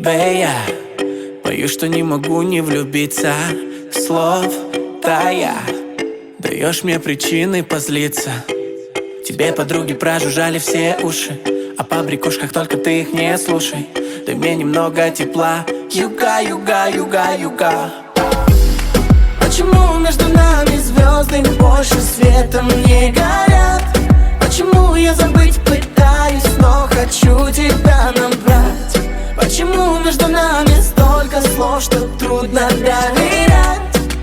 тебе я боюсь, что не могу не влюбиться. Слов тая, даешь мне причины позлиться. Тебе подруги прожужжали все уши, а по брякушках только ты их не слушай. Дай мне немного тепла. Юга, юга, юга, юга. Почему между нами звезды больше светом не горят? Почему я забыть пытаюсь, но хочу тебя набрать? Почему между нами столько слов, что трудно доверять?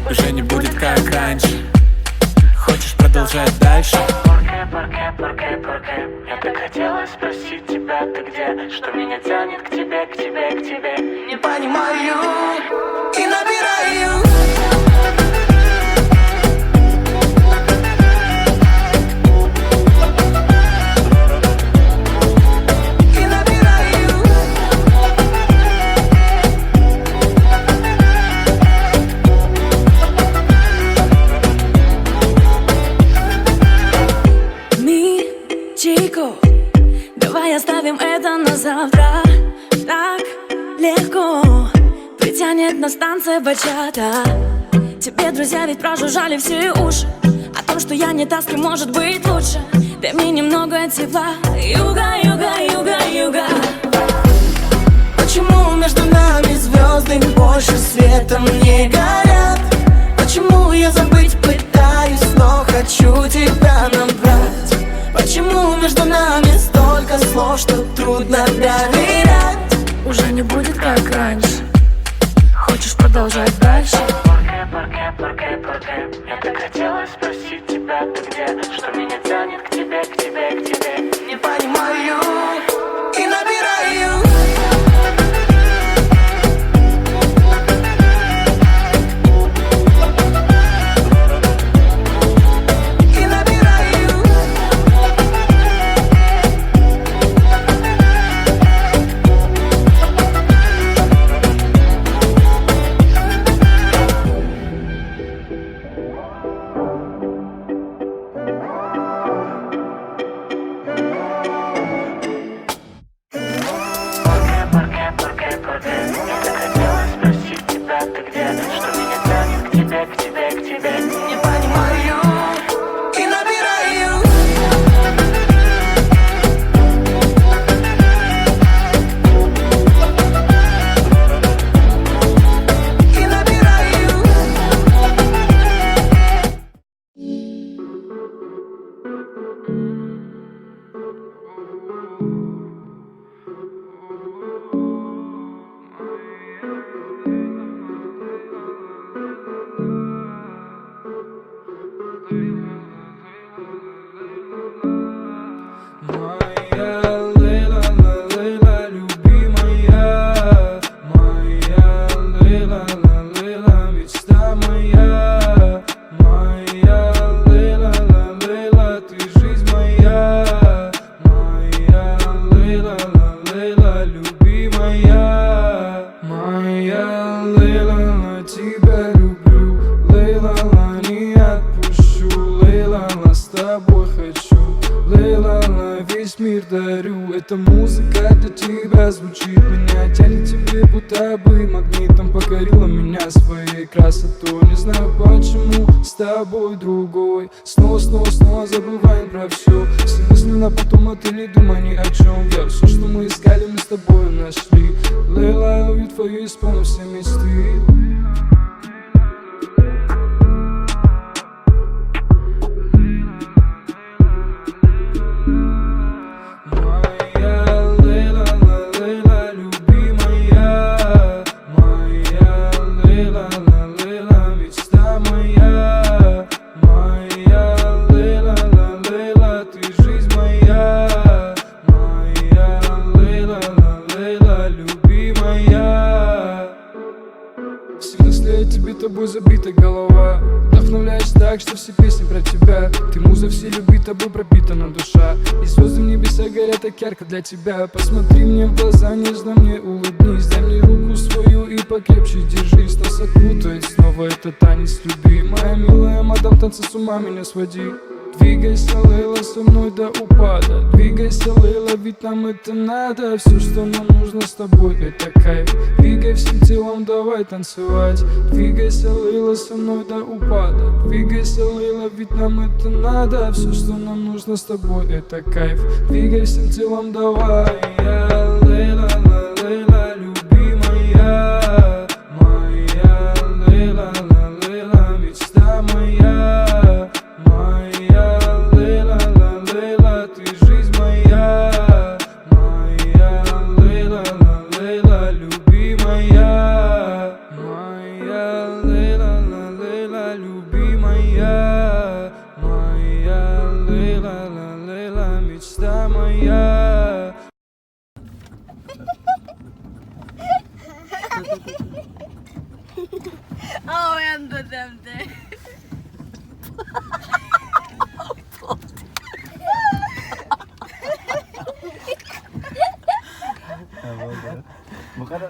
Уже не будет как раньше. Хочешь продолжать дальше? Порке. Я так хотела спросить тебя, ты где? Что меня тянет к тебе, к тебе, к тебе? Не понимаю и набираю. Давай оставим это на завтра. Так легко притянет нас станция бачата. Тебе друзья ведь прожужжали все уши о том, что я не та, с кем может быть лучше. Дай мне немного тепла. Юга, юга, юга, юга. Почему между нами звезды больше светом не горят? Почему я забыть пытаюсь, но хочу тебя набрать? Почему между нами столько слов, что трудно доверять? Уже не будет как раньше. Хочешь продолжать дальше? Порке. Я так хотела спросить тебя, ты где? Что меня тянет к тебе, к тебе, к тебе? Не понимаю и набираю. Эта музыка для тебя звучит, меня тянет тебе, будто бы магнитом покорила меня своей красотой. Не знаю почему с тобой другой. Снова забываем про все. Все мысленно потом, а ты не думай ни о чем. Я все, что мы искали, мы с тобой нашли. Лейла, я ловлю твои исполню все мечты. Тобой забита голова, вдохновляешь так, что все песни про тебя. Ты муза, все любит, тобой пропитана душа. И звезды в небеса горят так ярко для тебя. Посмотри мне в глаза, нежно мне улыбнись. Дай мне руку свою и покрепче держись. Нас окутает снова этот танец любви. Моя милая мадам, танцы с ума меня своди. Двигайся, Лейла, со мной до упада. Двигайся, Лейла, ведь нам это надо. Все, что нам нужно с тобой, это кайф. Двигай всем телом, давай танцевать. Двигайся, Лейла, со мной до упада. Двигайся, Лейла, ведь нам это надо. Все, что нам нужно с тобой, это кайф. Двигай всем телом, давай. Я, Лейла, Лейла, любимая моя, Лейла, Лейла, мечта моя, моя Лейла, Лейла, ты жизнь моя, моя Лейла, Лейла, любимая, моя Лейла, Лейла, любимая, моя Лейла, Лейла, мечта моя. Oh, and the damn thing. Bukan